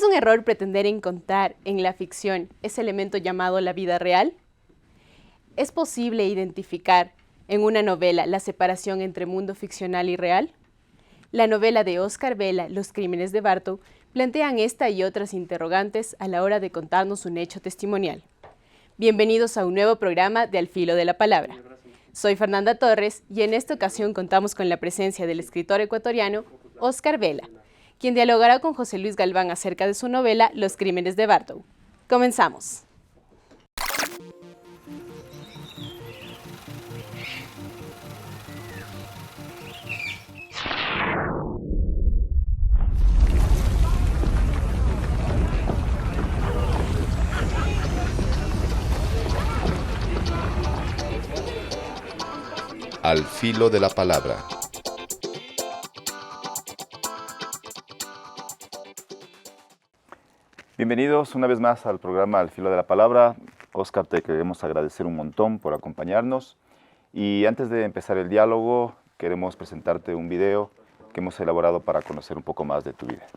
¿Es un error pretender encontrar en la ficción ese elemento llamado la vida real? ¿Es posible identificar en una novela la separación entre mundo ficcional y real? La novela de Óscar Vela, Los crímenes de Bartow, plantean esta y otras interrogantes a la hora de contarnos un hecho testimonial. Bienvenidos a un nuevo programa de Al Filo de la Palabra. Soy Fernanda Torres y en esta ocasión contamos con la presencia del escritor ecuatoriano Óscar Vela, quien dialogará con José Luis Galván acerca de su novela Los crímenes de Bartow. Comenzamos. Al Filo de la Palabra. Bienvenidos una vez más al programa Al Filo de la Palabra. Óscar, te queremos agradecer un montón por acompañarnos. Y antes de empezar el diálogo, queremos presentarte un video que hemos elaborado para conocer un poco más de tu vida.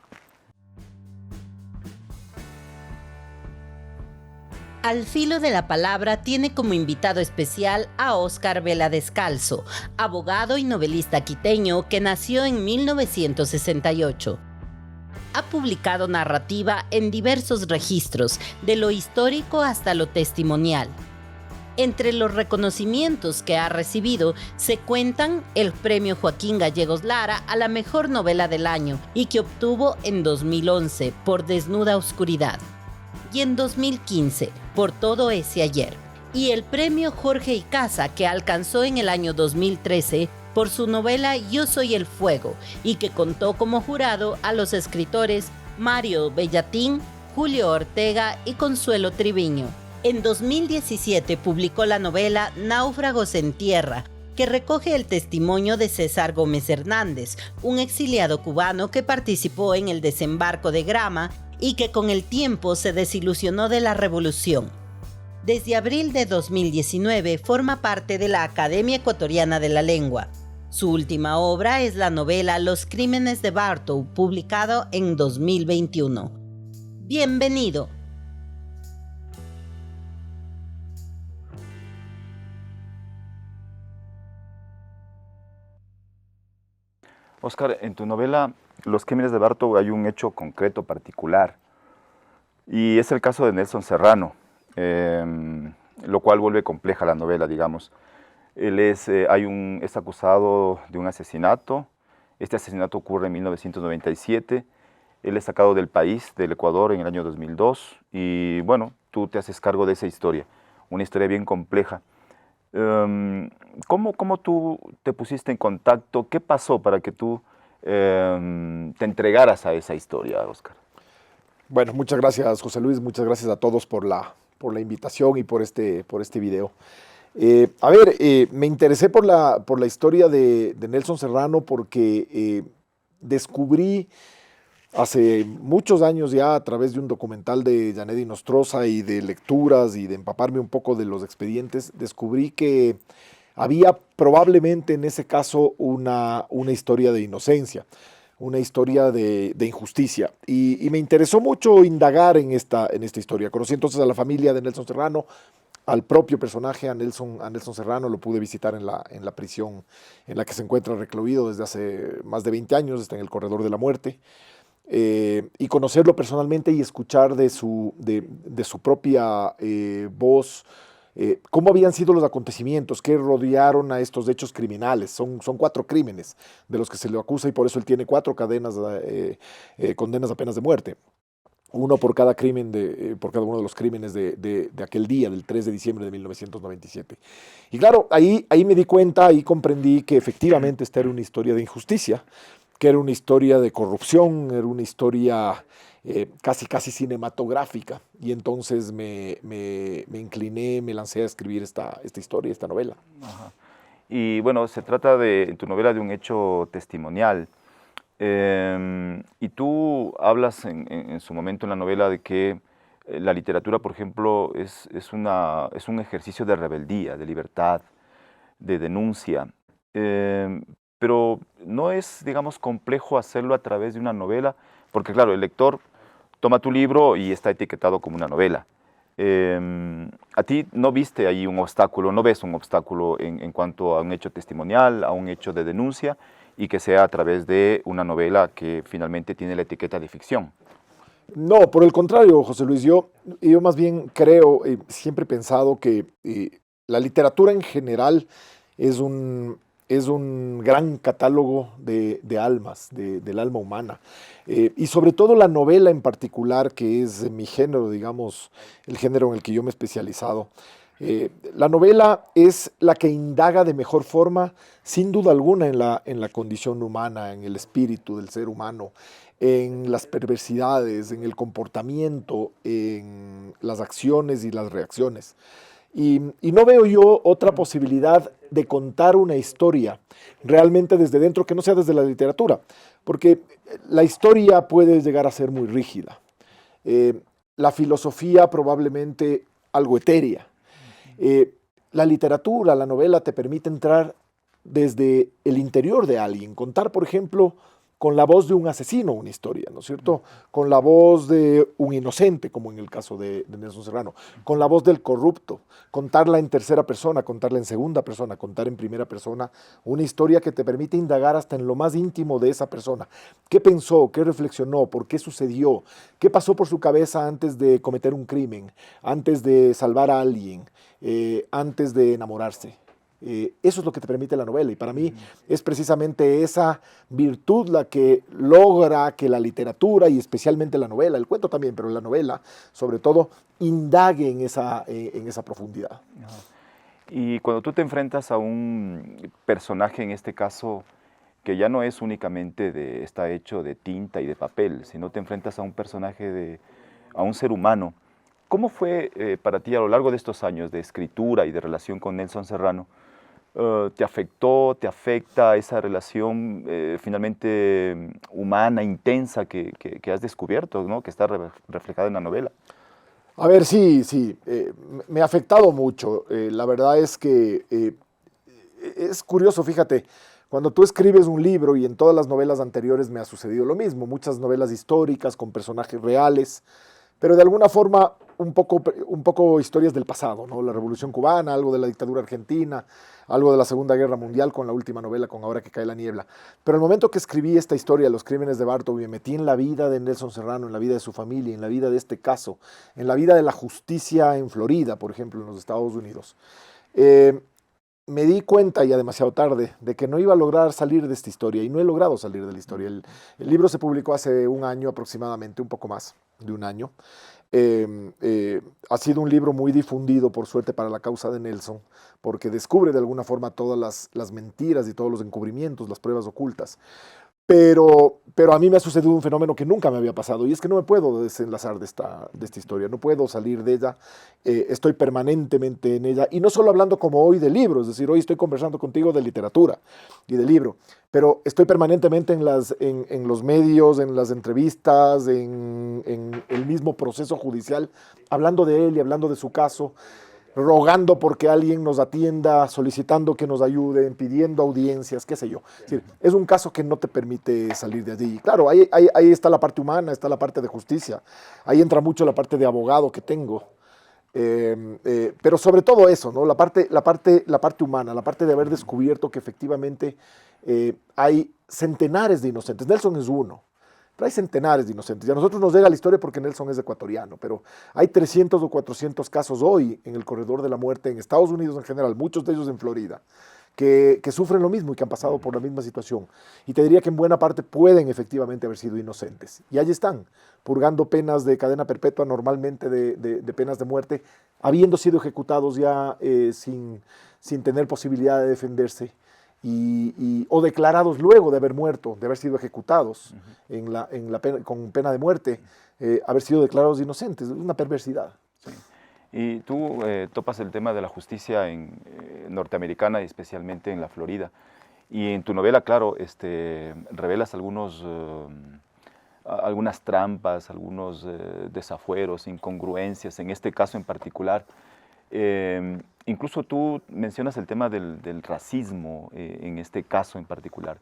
Al Filo de la Palabra tiene como invitado especial a Óscar Vela Descalzo, abogado y novelista quiteño que nació en 1968. Ha publicado narrativa en diversos registros, de lo histórico hasta lo testimonial. Entre los reconocimientos que ha recibido se cuentan el Premio Joaquín Gallegos Lara a la mejor novela del año y que obtuvo en 2011 por Desnuda Oscuridad. Y en 2015, por Todo ese ayer, y el premio Jorge Icaza que alcanzó en el año 2013 por su novela Yo soy el fuego, y que contó como jurado a los escritores Mario Bellatín, Julio Ortega y Consuelo Triviño. En 2017 publicó la novela Náufragos en Tierra, que recoge el testimonio de César Gómez Hernández, un exiliado cubano que participó en el desembarco de Grama y que con el tiempo se desilusionó de la revolución. Desde abril de 2019 forma parte de la Academia Ecuatoriana de la Lengua. Su última obra es la novela Los crímenes de Bartow, publicado en 2021. Bienvenido. Óscar, en tu novela Los crímenes de Bartow hay un hecho concreto, particular, y es el caso de Nelson Serrano, lo cual vuelve compleja la novela, digamos. Él es acusado de un asesinato. Este asesinato ocurre en 1997. Él es sacado del país, del Ecuador, en el año 2002. Y bueno, tú te haces cargo de esa historia, una historia bien compleja. ¿Cómo tú te pusiste en contacto? ¿Qué pasó para que tú te entregaras a esa historia, Óscar? Bueno, muchas gracias, José Luis. Muchas gracias a todos por la invitación y por este video. Me interesé por la historia de Nelson Serrano porque descubrí hace muchos años ya, a través de un documental de Yanedi Nostroza y de lecturas y de empaparme un poco de los expedientes, descubrí que había probablemente en ese caso una historia de inocencia, una historia de injusticia. Y me interesó mucho indagar en esta historia. Conocí entonces a la familia de Nelson Serrano, al propio personaje, a Nelson Serrano. Lo pude visitar en la prisión en la que se encuentra recluido desde hace más de 20 años, está en el corredor de la muerte. Y conocerlo personalmente y escuchar de su propia voz cómo habían sido los acontecimientos que rodearon a estos hechos criminales. Son 4 crímenes de los que se le acusa y por eso él tiene 4 condenas a penas de muerte. Uno por cada crimen, por cada uno de los crímenes de aquel día, del 3 de diciembre de 1997. Y claro, ahí me di cuenta, ahí comprendí que efectivamente esta era una historia de injusticia, que era una historia de corrupción, era una historia casi cinematográfica. Y entonces me incliné, me lancé a escribir esta historia, esta novela. Ajá. Y bueno, se trata en tu novela de un hecho testimonial. Y tú hablas en su momento en la novela de que la literatura, por ejemplo, es un ejercicio de rebeldía, de libertad, de denuncia. Pero no es, digamos, complejo hacerlo a través de una novela, porque claro, el lector, toma tu libro y está etiquetado como una novela. ¿A ti no viste ahí un obstáculo, no ves un obstáculo en cuanto a un hecho testimonial, a un hecho de denuncia, y que sea a través de una novela que finalmente tiene la etiqueta de ficción? No, por el contrario, José Luis, yo más bien creo, siempre he pensado que la literatura en general es un gran catálogo de almas, del alma humana. Y sobre todo la novela en particular, que es mi género, digamos, el género en el que yo me he especializado. La novela es la que indaga de mejor forma, sin duda alguna, en la condición humana, en el espíritu del ser humano, en las perversidades, en el comportamiento, en las acciones y las reacciones. Y no veo yo otra posibilidad de contar una historia realmente desde dentro que no sea desde la literatura, porque la historia puede llegar a ser muy rígida. La filosofía probablemente algo etérea. La literatura, la novela te permite entrar desde el interior de alguien, contar, por ejemplo, con la voz de un asesino una historia, ¿no es cierto? Con la voz de un inocente, como en el caso de Nelson Serrano, con la voz del corrupto, contarla en tercera persona, contarla en segunda persona, contar en primera persona, una historia que te permite indagar hasta en lo más íntimo de esa persona. ¿Qué pensó? ¿Qué reflexionó? ¿Por qué sucedió? ¿Qué pasó por su cabeza antes de cometer un crimen? ¿Antes de salvar a alguien? ¿Antes de enamorarse? Eso es lo que te permite la novela, y para mí es precisamente esa virtud la que logra que la literatura, y especialmente la novela, el cuento también, pero la novela sobre todo, indague en esa profundidad. Y cuando tú te enfrentas a un personaje, en este caso, que ya no es únicamente está hecho de tinta y de papel, sino te enfrentas a un personaje, a un ser humano, ¿cómo fue para ti a lo largo de estos años de escritura y de relación con Nelson Serrano? ¿Te afectó, te afecta esa relación finalmente humana, intensa que has descubierto, ¿no? Que está reflejada en la novela? A ver, sí, me ha afectado mucho. La verdad es que es curioso, fíjate, cuando tú escribes un libro, y en todas las novelas anteriores me ha sucedido lo mismo, muchas novelas históricas con personajes reales, pero de alguna forma un poco historias del pasado, ¿no? La Revolución Cubana, algo de la dictadura argentina, algo de la Segunda Guerra Mundial con la última novela, con Ahora que cae la niebla. Pero el momento que escribí esta historia, Los crímenes de Bartow, y me metí en la vida de Nelson Serrano, en la vida de su familia, en la vida de este caso, en la vida de la justicia en Florida, por ejemplo, en los Estados Unidos, me di cuenta, ya demasiado tarde, de que no iba a lograr salir de esta historia, y no he logrado salir de la historia. El libro se publicó hace un año aproximadamente, un poco más de un año. Ha sido un libro muy difundido, por suerte, para la causa de Nelson, porque descubre de alguna forma todas las mentiras y todos los encubrimientos, las pruebas ocultas. Pero a mí me ha sucedido un fenómeno que nunca me había pasado, y es que no me puedo desenlazar de esta historia, no puedo salir de ella. Estoy permanentemente en ella, y no solo hablando como hoy de libros, es decir, hoy estoy conversando contigo de literatura y de libro, pero estoy permanentemente en los medios, en las entrevistas, en el mismo proceso judicial, hablando de él y hablando de su caso, rogando porque alguien nos atienda, solicitando que nos ayuden, pidiendo audiencias, qué sé yo. Es decir, es un caso que no te permite salir de allí. Claro, ahí está la parte humana, está la parte de justicia, ahí entra mucho la parte de abogado que tengo, pero sobre todo eso, ¿no? La parte humana, la parte de haber descubierto que efectivamente hay centenares de inocentes. Nelson es uno, pero hay centenares de inocentes. Y a nosotros nos llega la historia porque Nelson es ecuatoriano, pero hay 300 o 400 casos hoy en el corredor de la muerte en Estados Unidos en general, muchos de ellos en Florida, que sufren lo mismo y que han pasado por la misma situación. Y te diría que en buena parte pueden efectivamente haber sido inocentes. Y allí están, purgando penas de cadena perpetua, normalmente de penas de muerte, habiendo sido ejecutados ya sin tener posibilidad de defenderse. O declarados luego de haber muerto, de haber sido ejecutados con pena de muerte, haber sido declarados inocentes. Es una perversidad. Sí. Y tú topas el tema de la justicia norteamericana, y especialmente en la Florida. Y en tu novela, claro, revelas algunas trampas, algunos desafueros, incongruencias, en este caso en particular. Incluso tú mencionas el tema del racismo en este caso en particular.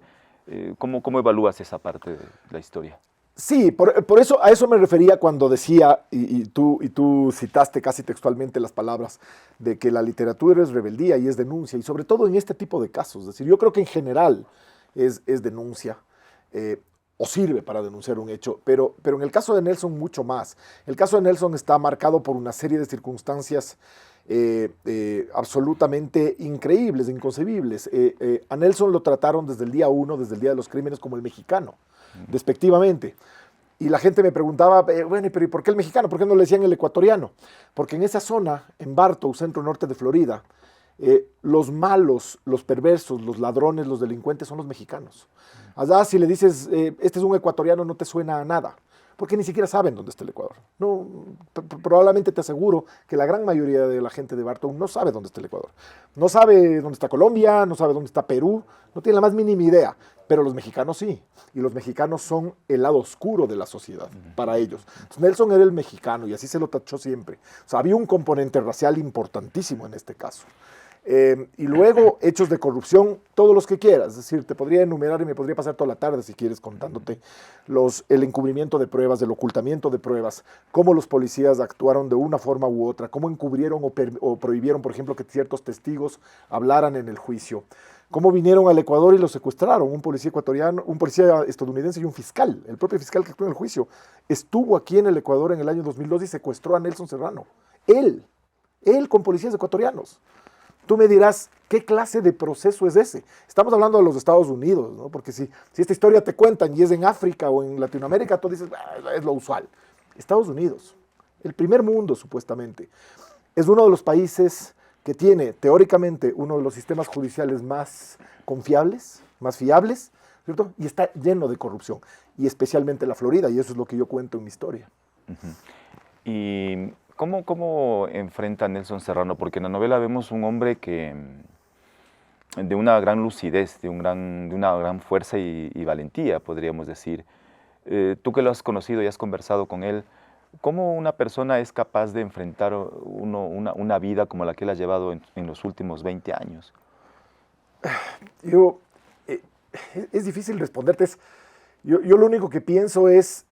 ¿Cómo evalúas esa parte de la historia? Sí, por eso, a eso me refería cuando decía, y tú citaste casi textualmente las palabras, de que la literatura es rebeldía y es denuncia, y sobre todo en este tipo de casos. Es decir, yo creo que en general es denuncia, o sirve para denunciar un hecho, pero en el caso de Nelson mucho más. El caso de Nelson está marcado por una serie de circunstancias absolutamente increíbles, inconcebibles. A Nelson lo trataron desde el día 1, desde el día de los crímenes, como el mexicano, despectivamente. Y la gente me preguntaba, bueno, pero ¿y por qué el mexicano? ¿Por qué no le decían el ecuatoriano? Porque en esa zona, en Bartow, centro norte de Florida, los malos, los perversos, los ladrones, los delincuentes son los mexicanos. Allá si le dices, este es un ecuatoriano, no te suena a nada, porque ni siquiera saben dónde está el Ecuador. No, probablemente te aseguro que la gran mayoría de la gente de Bartow no sabe dónde está el Ecuador. No sabe dónde está Colombia, no sabe dónde está Perú, no tiene la más mínima idea, pero los mexicanos sí. Y los mexicanos son el lado oscuro de la sociedad para ellos. Entonces, Nelson era el mexicano y así se lo tachó siempre. O sea, había un componente racial importantísimo en este caso. Y luego hechos de corrupción, todos los que quieras. Es decir, te podría enumerar y me podría pasar toda la tarde si quieres contándote el encubrimiento de pruebas, el ocultamiento de pruebas, cómo los policías actuaron de una forma u otra, cómo encubrieron o prohibieron, por ejemplo, que ciertos testigos hablaran en el juicio, cómo vinieron al Ecuador y los secuestraron, un policía ecuatoriano, un policía estadounidense y un fiscal, el propio fiscal que actuó en el juicio, estuvo aquí en el Ecuador en el año 2002 y secuestró a Nelson Serrano. Él con policías ecuatorianos. Tú me dirás, ¿qué clase de proceso es ese? Estamos hablando de los Estados Unidos, ¿no? Porque si esta historia te cuentan y es en África o en Latinoamérica, tú dices, es lo usual. Estados Unidos, el primer mundo supuestamente, es uno de los países que tiene teóricamente uno de los sistemas judiciales más confiables, más fiables, ¿cierto? Y está lleno de corrupción, y especialmente la Florida, y eso es lo que yo cuento en mi historia. Y ¿cómo enfrenta a Nelson Serrano? Porque en la novela vemos un hombre que de una gran lucidez, de una gran fuerza y valentía, podríamos decir. Tú que lo has conocido y has conversado con él, ¿cómo una persona es capaz de enfrentar una vida como la que él ha llevado en los últimos 20 años? Es difícil responderte. Yo lo único que pienso es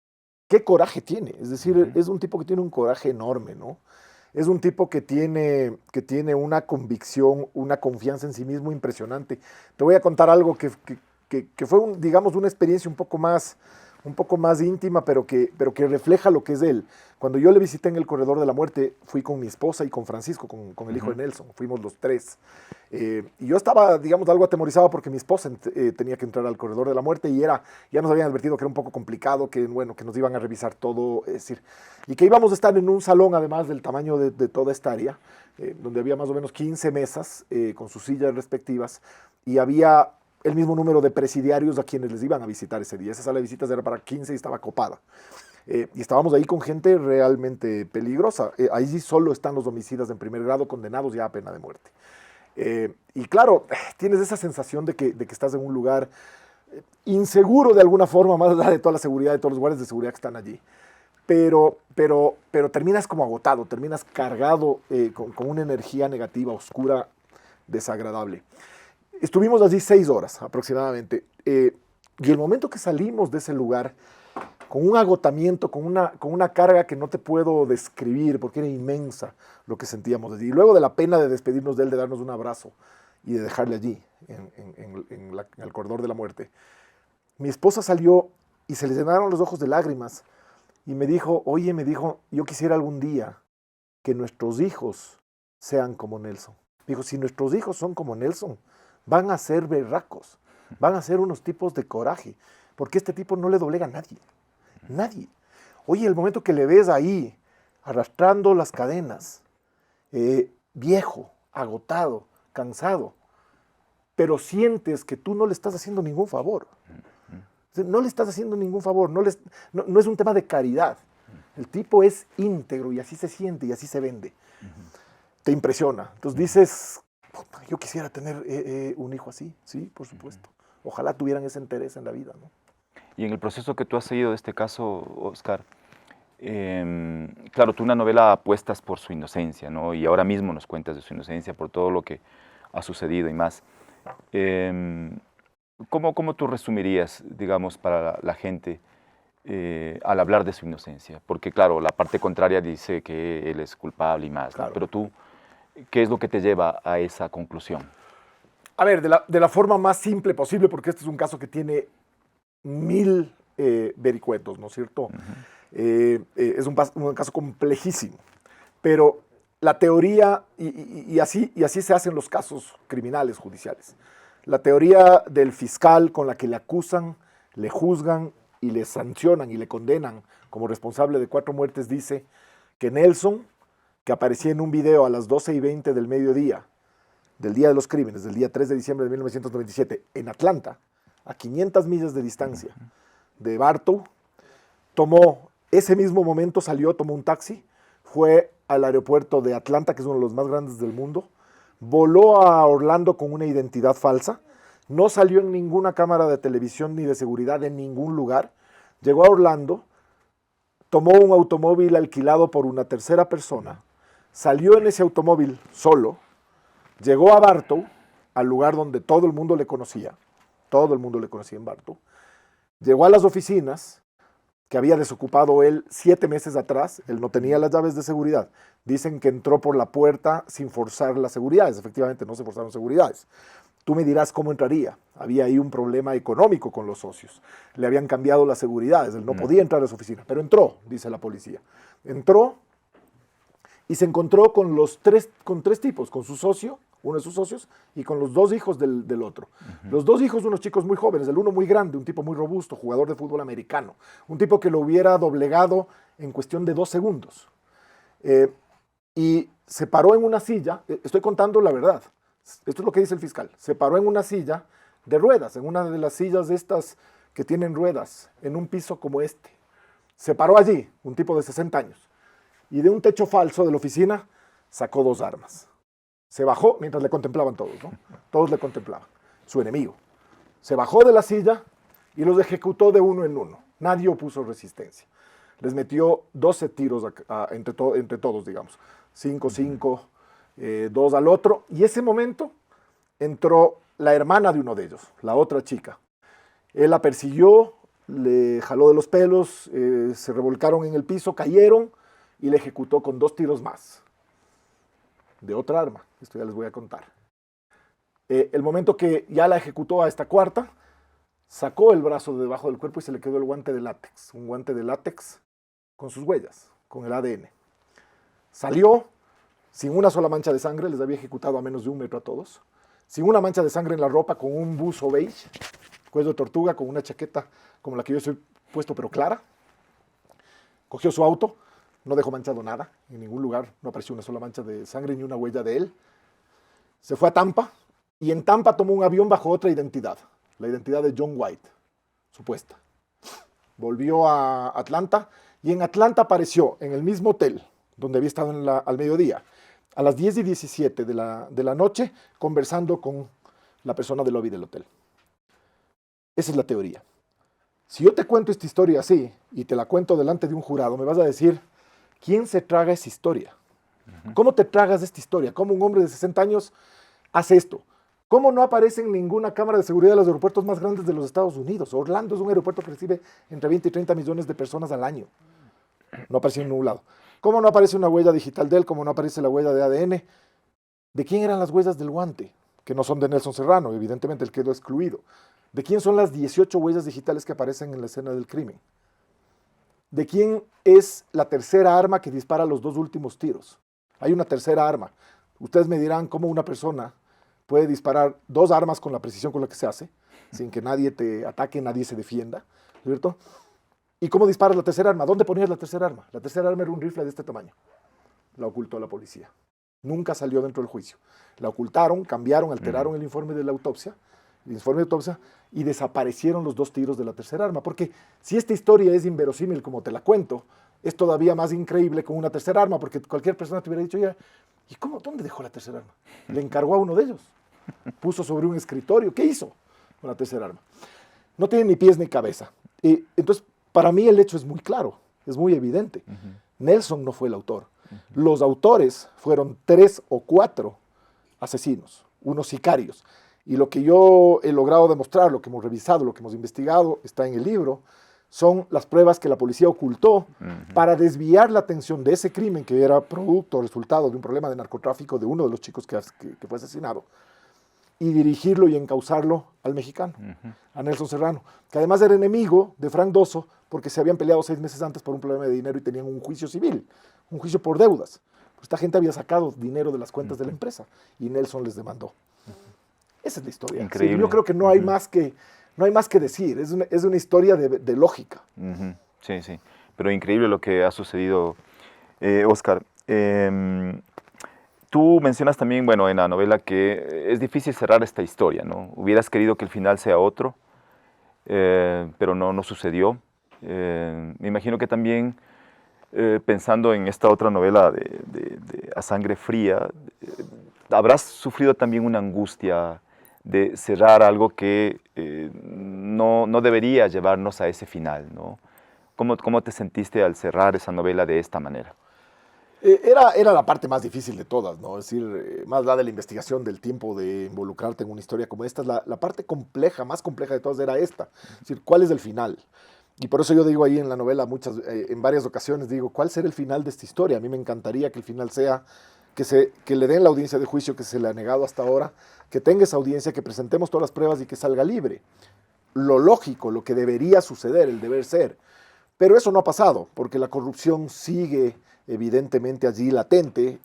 qué coraje tiene. Es decir, es un tipo que tiene un coraje enorme, ¿no? Es un tipo que tiene una convicción, una confianza en sí mismo impresionante. Te voy a contar algo que fue, digamos, una experiencia un poco más íntima, pero que refleja lo que es él. Cuando yo le visité en el Corredor de la Muerte, fui con mi esposa y con Francisco, con el hijo de Nelson. Fuimos los tres. Y yo estaba, digamos, algo atemorizado porque mi esposa tenía que entrar al Corredor de la Muerte y ya nos habían advertido que era un poco complicado, que nos iban a revisar todo, es decir, y que íbamos a estar en un salón, además del tamaño de toda esta área, donde había más o menos 15 mesas con sus sillas respectivas, y había el mismo número de presidiarios a quienes les iban a visitar ese día. Esa sala de visitas era para 15 y estaba copada. Y estábamos ahí con gente realmente peligrosa. Ahí sí solo están los homicidas en primer grado condenados ya a pena de muerte. Y claro, tienes esa sensación de que estás en un lugar inseguro de alguna forma, más allá de toda la seguridad, de todos los guardias de seguridad que están allí. Pero terminas como agotado, terminas cargado con una energía negativa, oscura, desagradable. Estuvimos allí 6 horas aproximadamente, y el momento que salimos de ese lugar, con un agotamiento, con una carga que no te puedo describir, porque era inmensa lo que sentíamos allí, y luego de la pena de despedirnos de él, de darnos un abrazo y de dejarle allí, en el Corredor de la Muerte, mi esposa salió y se le llenaron los ojos de lágrimas, y me dijo, yo quisiera algún día que nuestros hijos sean como Nelson. Dijo, si nuestros hijos son como Nelson, van a ser berracos, van a ser unos tipos de coraje, porque este tipo no le doblega a nadie, nadie. Oye, el momento que le ves ahí, arrastrando las cadenas, viejo, agotado, cansado, pero sientes que tú no le estás haciendo ningún favor. No le estás haciendo ningún favor, no es un tema de caridad. El tipo es íntegro y así se siente y así se vende. Te impresiona. Entonces dices, yo quisiera tener un hijo así, sí, por supuesto. Ojalá tuvieran ese interés en la vida, ¿no? Y en el proceso que tú has seguido de este caso, Oscar, claro, tú una novela apuestas por su inocencia, ¿no? Y ahora mismo nos cuentas de su inocencia por todo lo que ha sucedido y más. ¿Cómo tú resumirías, digamos, para la gente al hablar de su inocencia? Porque claro, la parte contraria dice que él es culpable y más, ¿no? Claro. Pero tú, ¿qué es lo que te lleva a esa conclusión? A ver, de la forma más simple posible, porque este es un caso que tiene 1000 vericuetos, ¿no es cierto? Es un caso complejísimo, pero la teoría, y así se hacen los casos criminales judiciales, la teoría del fiscal con la que le acusan, le juzgan y le sancionan y le condenan como responsable de 4 muertes dice que Nelson, que aparecía en un video a las 12:20 del mediodía, del día de los crímenes, del día 3 de diciembre de 1997, en Atlanta, a 500 millas de distancia de Bartow, tomó, ese mismo momento salió, tomó un taxi, fue al aeropuerto de Atlanta, que es uno de los más grandes del mundo, voló a Orlando con una identidad falsa, no salió en ninguna cámara de televisión ni de seguridad en ningún lugar, llegó a Orlando, tomó un automóvil alquilado por una tercera persona, salió en ese automóvil solo, llegó a Bartow, al lugar donde todo el mundo le conocía en Bartow, llegó a las oficinas que había desocupado él 7 meses atrás, él no tenía las llaves de seguridad, dicen que entró por la puerta sin forzar las seguridades, efectivamente no se forzaron seguridades. Tú me dirás cómo entraría, había ahí un problema económico con los socios, le habían cambiado las seguridades, él no podía entrar a su oficina, pero entró, dice la policía, entró y se encontró con tres tipos, con su socio, uno de sus socios, y con los 2 hijos del otro. Los 2 hijos, unos chicos muy jóvenes, el uno muy grande, un tipo muy robusto, jugador de fútbol americano, un tipo que lo hubiera doblegado en cuestión de 2 segundos. Y se paró en una silla, estoy contando la verdad, esto es lo que dice el fiscal, se paró en una silla de ruedas, en una de las sillas estas que tienen ruedas, en un piso como este. Se paró allí, un tipo de 60 años, y de un techo falso de la oficina sacó 2 armas. Se bajó mientras le contemplaban todos, ¿no? Todos le contemplaban, su enemigo. Se bajó de la silla y los ejecutó de uno en uno. Nadie opuso resistencia. Les metió 12 tiros entre todos, digamos. 5, 2 al otro. Y ese momento entró la hermana de uno de ellos, la otra chica. Él la persiguió, le jaló de los pelos, se revolcaron en el piso, cayeron y le ejecutó con 2 tiros más. De otra arma, esto ya les voy a contar. El momento que ya la ejecutó a esta cuarta, sacó el brazo de debajo del cuerpo y se le quedó el guante de látex, un guante de látex con sus huellas, con el ADN. Salió sin una sola mancha de sangre, les había ejecutado a menos de 1 metro a todos, sin una mancha de sangre en la ropa, con un buzo beige, cuello de tortuga, con una chaqueta como la que yo estoy puesto, pero clara. Cogió su auto, no dejó manchado nada, en ningún lugar no apareció una sola mancha de sangre ni una huella de él. Se fue a Tampa y en Tampa tomó un avión bajo otra identidad, la identidad de John White, supuesta. Volvió a Atlanta y en Atlanta apareció en el mismo hotel donde había estado al mediodía, a las 10:17 de la noche, conversando con la persona del lobby del hotel. Esa es la teoría. Si yo te cuento esta historia así y te la cuento delante de un jurado, me vas a decir, ¿quién se traga esa historia? ¿Cómo te tragas esta historia? ¿Cómo un hombre de 60 años hace esto? ¿Cómo no aparece en ninguna cámara de seguridad de los aeropuertos más grandes de los Estados Unidos? Orlando es un aeropuerto que recibe entre 20 y 30 millones de personas al año. No aparece en ningún lado. ¿Cómo no aparece una huella digital de él? ¿Cómo no aparece la huella de ADN? ¿De quién eran las huellas del guante? Que no son de Nelson Serrano, evidentemente él quedó excluido. ¿De quién son las 18 huellas digitales que aparecen en la escena del crimen? ¿De quién es la tercera arma que dispara los 2 últimos tiros? Hay una tercera arma. Ustedes me dirán cómo una persona puede disparar 2 armas con la precisión con la que se hace, sin que nadie te ataque, nadie se defienda, ¿cierto? ¿Y cómo disparas la tercera arma? ¿Dónde ponías la tercera arma? La tercera arma era un rifle de este tamaño. La ocultó la policía. Nunca salió dentro del juicio. La ocultaron, cambiaron, alteraron el informe de la autopsia, y desaparecieron los 2 tiros de la tercera arma. Porque si esta historia es inverosímil como te la cuento, es todavía más increíble con una tercera arma, porque cualquier persona te hubiera dicho, ya, ¿y cómo? ¿Dónde dejó la tercera arma? Le encargó a uno de ellos. Puso sobre un escritorio. ¿Qué hizo con la tercera arma? No tiene ni pies ni cabeza. Entonces, para mí el hecho es muy claro, es muy evidente. Nelson no fue el autor. Los autores fueron 3 o 4 asesinos, unos sicarios. Y lo que yo he logrado demostrar, lo que hemos revisado, lo que hemos investigado, está en el libro, son las pruebas que la policía ocultó para desviar la atención de ese crimen que era producto, resultado de un problema de narcotráfico de uno de los chicos que fue asesinado, y dirigirlo y encauzarlo al mexicano, a Nelson Serrano, que además era enemigo de Frank Dosso porque se habían peleado 6 meses antes por un problema de dinero y tenían un juicio civil, un juicio por deudas. Esta gente había sacado dinero de las cuentas de la empresa y Nelson les demandó. Esa es la historia. Increíble. Sí, yo creo que no hay más que decir, es una historia de lógica. Sí, sí, pero increíble lo que ha sucedido, Óscar. Tú mencionas también, bueno, en la novela que es difícil cerrar esta historia, ¿no? Hubieras querido que el final sea otro, pero no sucedió. Me imagino que también, pensando en esta otra novela de A Sangre Fría, habrás sufrido también una angustia de cerrar algo que no debería llevarnos a ese final, ¿no? ¿Cómo te sentiste al cerrar esa novela de esta manera? Era la parte más difícil de todas, ¿no? Es decir, más allá de la investigación, del tiempo de involucrarte en una historia como esta, la parte compleja, más compleja de todas era esta. Es decir, ¿cuál es el final? Y por eso yo digo ahí en la novela, en varias ocasiones, digo, ¿cuál será el final de esta historia? A mí me encantaría que el final sea que le den la audiencia de juicio que se le ha negado hasta ahora, que tenga esa audiencia, que presentemos todas las pruebas y que salga libre. Lo lógico, lo que debería suceder, el deber ser. Pero eso no ha pasado, porque la corrupción sigue evidentemente allí latente,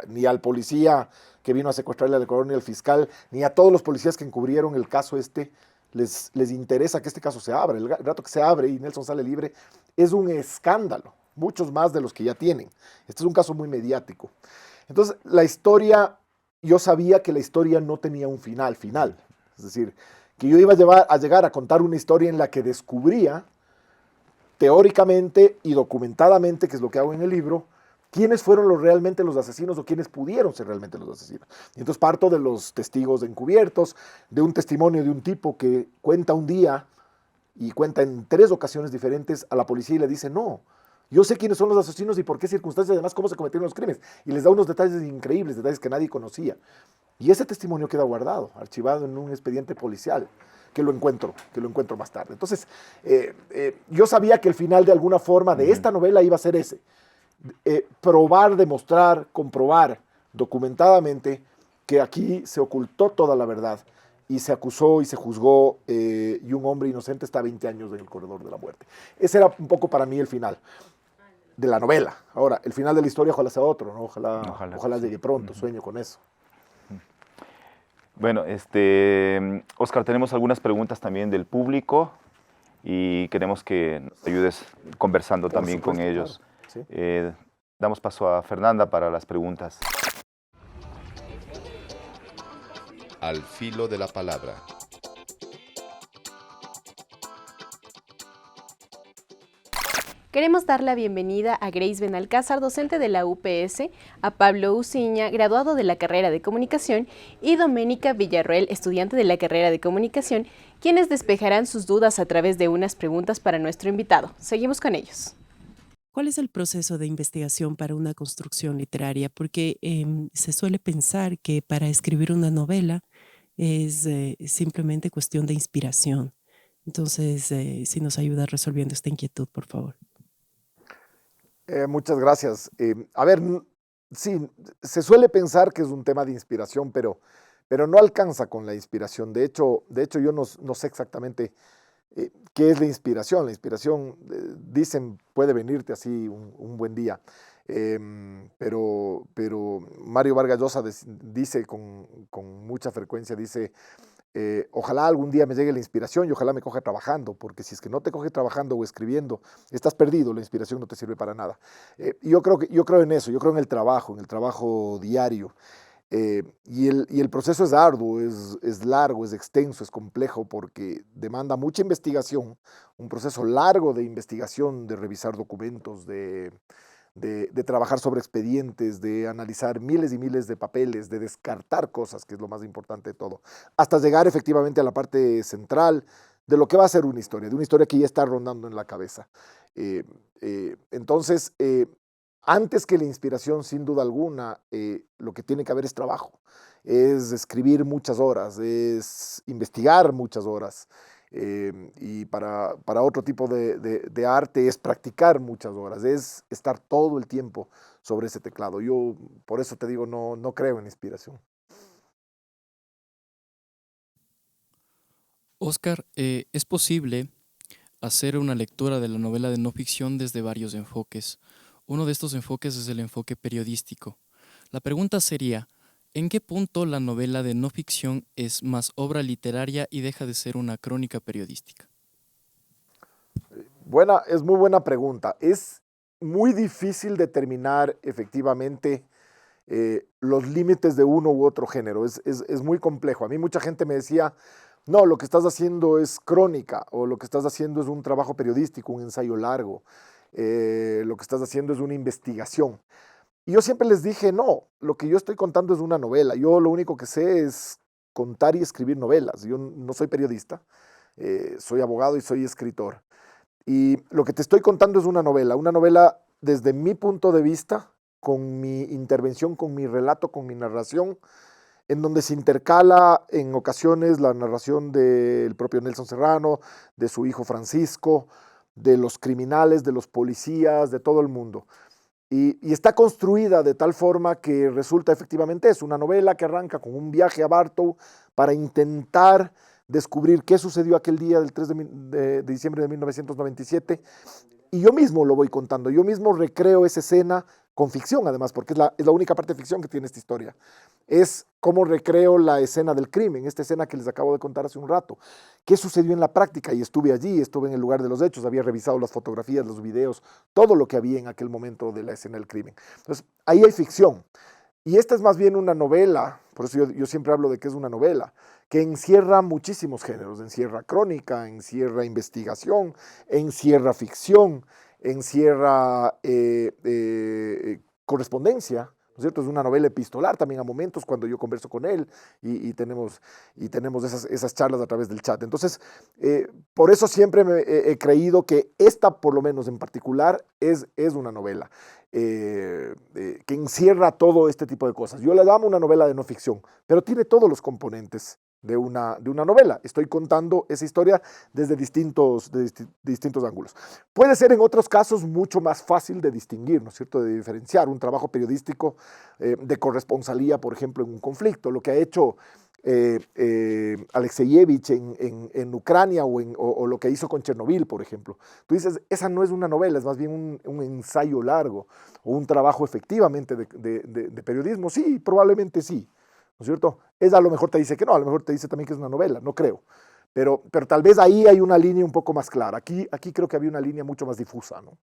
ni al policía que vino a secuestrarle al Ecuador, ni al fiscal, ni a todos los policías que encubrieron el caso les interesa que este caso se abra. El rato que se abre y Nelson sale libre, es un escándalo, muchos más de los que ya tienen. Este es un caso muy mediático. Entonces, la historia, yo sabía que la historia no tenía un final. Es decir, que yo iba a llegar a contar una historia en la que descubría teóricamente y documentadamente, que es lo que hago en el libro, quiénes fueron realmente los asesinos o quiénes pudieron ser realmente los asesinos. Y entonces parto de los testigos encubiertos, de un testimonio de un tipo que cuenta un día y cuenta en 3 ocasiones diferentes a la policía y le dice, no, yo sé quiénes son los asesinos y por qué circunstancias, además cómo se cometieron los crímenes. Y les da unos detalles increíbles, detalles que nadie conocía. Y ese testimonio queda guardado, archivado en un expediente policial, que lo encuentro más tarde. Entonces, yo sabía que el final de alguna forma de esta novela iba a ser ese. Probar, demostrar, comprobar documentadamente que aquí se ocultó toda la verdad y se acusó y se juzgó y un hombre inocente está 20 años en el corredor de la muerte. Ese era un poco para mí el final de la novela. Ahora, el final de la historia ojalá sea otro, ¿no? Ojalá llegue pronto, sueño con eso. Bueno, Óscar, tenemos algunas preguntas también del público y queremos que nos ayudes conversando también con ellos. Claro, sí. Damos paso a Fernanda para las preguntas. Al filo de la palabra. Queremos dar la bienvenida a Grace Benalcázar, docente de la UPS, a Pablo Uciña, graduado de la carrera de Comunicación, y Doménica Villarroel, estudiante de la carrera de Comunicación, quienes despejarán sus dudas a través de unas preguntas para nuestro invitado. Seguimos con ellos. ¿Cuál es el proceso de investigación para una construcción literaria? Porque se suele pensar que para escribir una novela es simplemente cuestión de inspiración. Entonces, si nos ayuda resolviendo esta inquietud, por favor. Muchas gracias. A ver, sí, se suele pensar que es un tema de inspiración, pero no alcanza con la inspiración. De hecho yo no sé exactamente qué es la inspiración. La inspiración, dicen, puede venirte así un buen día. Pero Mario Vargas Llosa dice con mucha frecuencia, dice, ojalá algún día me llegue la inspiración y ojalá me coja trabajando, porque si es que no te coge trabajando o escribiendo, estás perdido, la inspiración no te sirve para nada. Yo creo en eso, yo creo en el trabajo diario. Y el proceso es arduo, es largo, es extenso, es complejo, porque demanda mucha investigación, un proceso largo de investigación, de revisar documentos, de trabajar sobre expedientes, de analizar miles y miles de papeles, de descartar cosas, que es lo más importante de todo, hasta llegar efectivamente a la parte central de lo que va a ser una historia, de una historia que ya está rondando en la cabeza. Entonces, antes que la inspiración, sin duda alguna, lo que tiene que haber es trabajo, es escribir muchas horas, es investigar muchas horas, Y para otro tipo de arte es practicar muchas horas, es estar todo el tiempo sobre ese teclado. Yo por eso te digo, no creo en inspiración. Oscar, ¿es posible hacer una lectura de la novela de no ficción desde varios enfoques? Uno de estos enfoques es el enfoque periodístico. La pregunta sería, ¿en qué punto la novela de no ficción es más obra literaria y deja de ser una crónica periodística? Es muy buena pregunta. Es muy difícil determinar efectivamente los límites de uno u otro género. Es muy complejo. A mí mucha gente me decía, no, lo que estás haciendo es crónica, o lo que estás haciendo es un trabajo periodístico, un ensayo largo, lo que estás haciendo es una investigación. Y yo siempre les dije, no, lo que yo estoy contando es una novela. Yo lo único que sé es contar y escribir novelas. Yo no soy periodista, soy abogado y soy escritor. Y lo que te estoy contando es una novela desde mi punto de vista, con mi intervención, con mi relato, con mi narración, en donde se intercala en ocasiones la narración del propio Nelson Serrano, de su hijo Francisco, de los criminales, de los policías, de todo el mundo. Y está construida de tal forma que resulta efectivamente es una novela que arranca con un viaje a Bartow para intentar descubrir qué sucedió aquel día del 3 de diciembre de 1997. Y yo mismo lo voy contando, yo mismo recreo esa escena con ficción además, porque es la única parte de ficción que tiene esta historia. Es cómo recreo la escena del crimen, esta escena que les acabo de contar hace un rato. ¿Qué sucedió en la práctica? Y estuve allí, estuve en el lugar de los hechos, había revisado las fotografías, los videos, todo lo que había en aquel momento de la escena del crimen. Entonces, ahí hay ficción. Y esta es más bien una novela, por eso yo siempre hablo de que es una novela, que encierra muchísimos géneros, encierra crónica, encierra investigación, encierra ficción, encierra correspondencia, ¿no es cierto? Es una novela epistolar también a momentos cuando yo converso con él y tenemos esas charlas a través del chat. Entonces, por eso siempre he creído que esta, por lo menos en particular, es una novela. Que encierra todo este tipo de cosas. Yo le llamo una novela de no ficción, pero tiene todos los componentes de una novela. Estoy contando esa historia desde distintos ángulos. Puede ser en otros casos mucho más fácil de distinguir, ¿no es cierto?, de diferenciar un trabajo periodístico de corresponsalía, por ejemplo, en un conflicto. Lo que ha hecho Alexeyevich en Ucrania o lo que hizo con Chernobyl, por ejemplo. Tú dices, esa no es una novela, es más bien un ensayo largo o un trabajo efectivamente de periodismo. Sí, probablemente sí, ¿no es cierto? Ella a lo mejor te dice que no, a lo mejor te dice también que es una novela, no creo. Pero tal vez ahí hay una línea un poco más clara. Aquí creo que había una línea mucho más difusa, ¿no?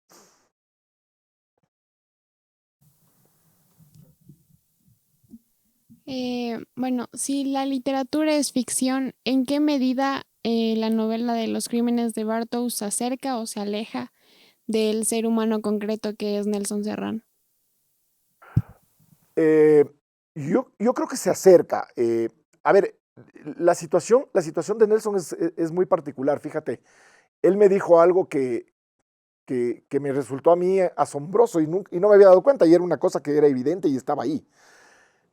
Bueno, si la literatura es ficción, ¿en qué medida la novela de los crímenes de Bartow se acerca o se aleja del ser humano concreto que es Nelson Serrano? Yo creo que se acerca. A ver, la situación de Nelson es muy particular. Fíjate, él me dijo algo que me resultó a mí asombroso y no me había dado cuenta, y era una cosa que era evidente y estaba ahí.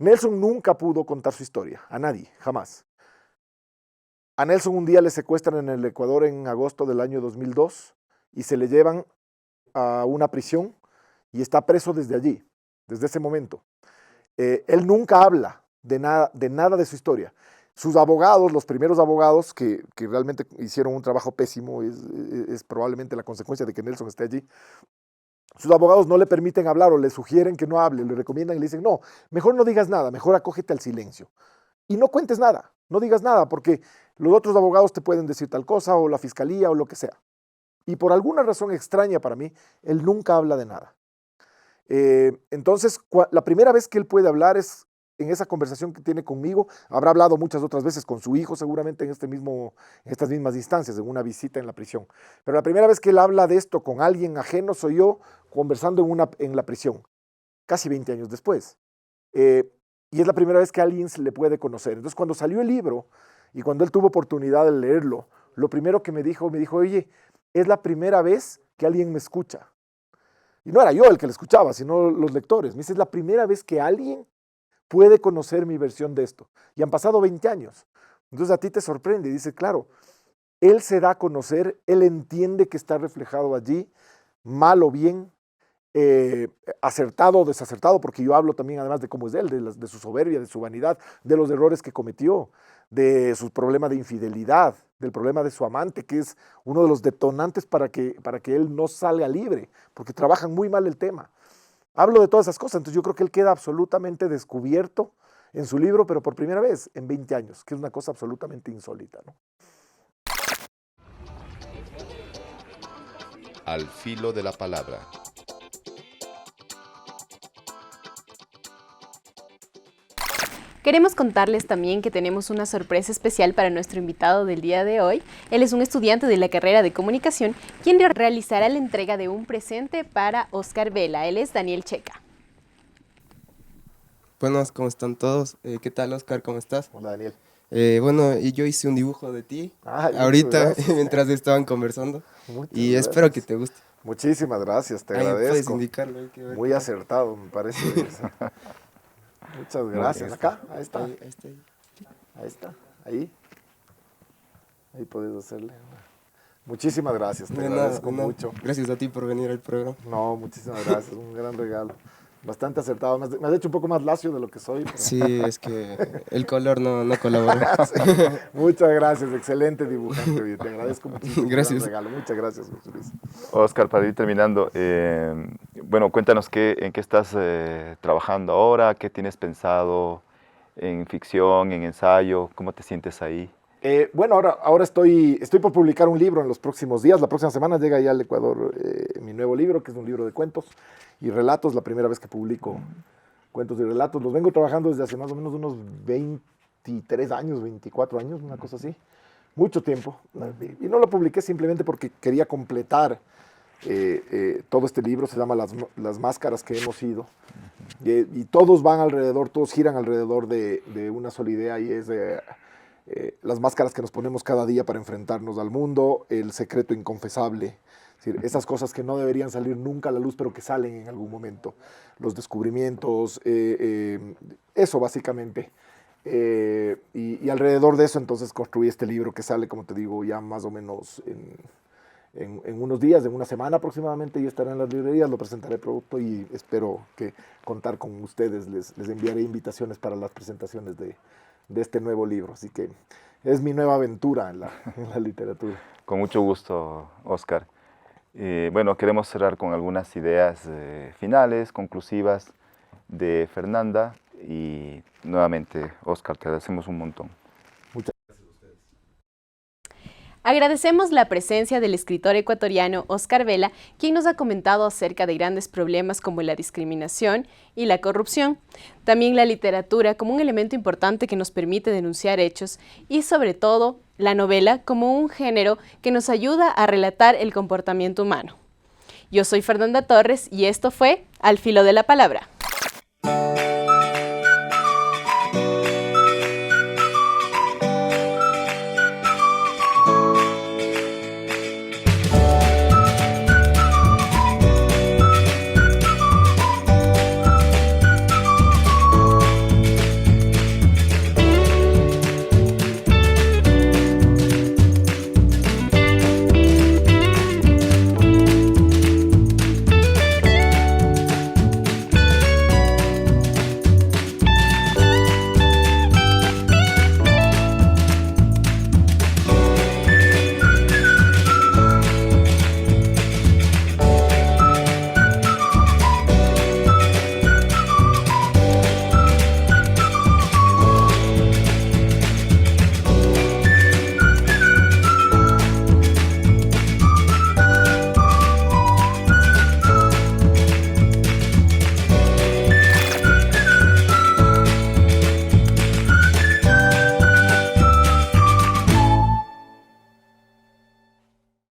Nelson nunca pudo contar su historia, a nadie, jamás. A Nelson un día le secuestran en el Ecuador en agosto del año 2002 y se le llevan a una prisión y está preso desde allí, desde ese momento. Él nunca habla de nada de su historia. Sus abogados, los primeros abogados que realmente hicieron un trabajo pésimo, es probablemente la consecuencia de que Nelson esté allí. Sus abogados no le permiten hablar o le sugieren que no hable, le recomiendan y le dicen, no, mejor no digas nada, mejor acógete al silencio. Y no cuentes nada, no digas nada, porque los otros abogados te pueden decir tal cosa, o la fiscalía, o lo que sea. Y por alguna razón extraña para mí, él nunca habla de nada. Entonces, la primera vez que él puede hablar es en esa conversación que tiene conmigo. Habrá hablado muchas otras veces con su hijo, seguramente en estas mismas instancias, en una visita en la prisión. Pero la primera vez que él habla de esto con alguien ajeno soy yo conversando en la prisión, casi 20 años después. Y es la primera vez que alguien se le puede conocer. Entonces, cuando salió el libro y cuando él tuvo oportunidad de leerlo, lo primero que me dijo, oye, es la primera vez que alguien me escucha. Y no era yo el que le escuchaba, sino los lectores. Me dice, es la primera vez que alguien puede conocer mi versión de esto. Y han pasado 20 años. Entonces a ti te sorprende y dices, claro, él se da a conocer, él entiende que está reflejado allí, mal o bien, acertado o desacertado, porque yo hablo también además de cómo es él, de su soberbia, de su vanidad, de los errores que cometió, de su problema de infidelidad, del problema de su amante, que es uno de los detonantes para que él no salga libre, porque trabajan muy mal el tema. Hablo de todas esas cosas, entonces yo creo que él queda absolutamente descubierto en su libro, pero por primera vez en 20 años, que es una cosa absolutamente insólita, ¿no? Al filo de la palabra. Queremos contarles también que tenemos una sorpresa especial para nuestro invitado del día de hoy. Él es un estudiante de la carrera de comunicación, quien realizará la entrega de un presente para Óscar Vela. Él es Daniel Checa. Buenas, ¿cómo están todos? ¿Qué tal, Óscar? ¿Cómo estás? Hola, Daniel. Bueno, y yo hice un dibujo de ti ahorita, gracias. Mientras estaban conversando. Muchas y gracias. espero que te guste. Muchísimas gracias, te Ahí puedes agradezco. indicarlo. Hay que ver. Muy acertado, me parece. Muchas gracias. Acá, ahí está. Ahí está. Ahí está, ahí. Ahí puedes hacerle. Muchísimas gracias, te agradezco mucho. Gracias a ti por venir al programa. No, muchísimas gracias, un gran regalo. Bastante acertado, me has hecho un poco más lacio de lo que soy. Pero... Sí, es que el color no colaboró. Sí. Muchas gracias, excelente dibujante, oye, te agradezco muchísimo. Gracias. Un gran regalo. Muchas gracias, José Luis. Óscar, para ir terminando, bueno, cuéntanos en qué estás trabajando ahora, qué tienes pensado en ficción, en ensayo, cómo te sientes ahí. Bueno, ahora estoy por publicar un libro en los próximos días. La próxima semana llega ya al Ecuador mi nuevo libro, que es un libro de cuentos y relatos. La primera vez que publico cuentos y relatos. Los vengo trabajando desde hace más o menos unos 23 años, 24 años, una cosa así. Mucho tiempo. Y no lo publiqué simplemente porque quería completar todo este libro. Se llama Las máscaras que hemos sido. Y todos van alrededor, todos giran alrededor de una sola idea, y es... las máscaras que nos ponemos cada día para enfrentarnos al mundo, el secreto inconfesable, es decir, esas cosas que no deberían salir nunca a la luz, pero que salen en algún momento, los descubrimientos, eso básicamente. Y alrededor de eso entonces construí este libro que sale, como te digo, ya más o menos en unos días, en una semana aproximadamente, ya estará en las librerías, lo presentaré pronto y espero que contar con ustedes, les enviaré invitaciones para las presentaciones de este nuevo libro, así que es mi nueva aventura en la literatura. Con mucho gusto, Óscar. Bueno, queremos cerrar con algunas ideas finales, conclusivas de Fernanda, y nuevamente, Óscar, te agradecemos un montón. Muchas Agradecemos la presencia del escritor ecuatoriano Óscar Vela, quien nos ha comentado acerca de grandes problemas como la discriminación y la corrupción. También la literatura como un elemento importante que nos permite denunciar hechos y, sobre todo, la novela como un género que nos ayuda a relatar el comportamiento humano. Yo soy Fernanda Torres y esto fue Al Filo de la Palabra.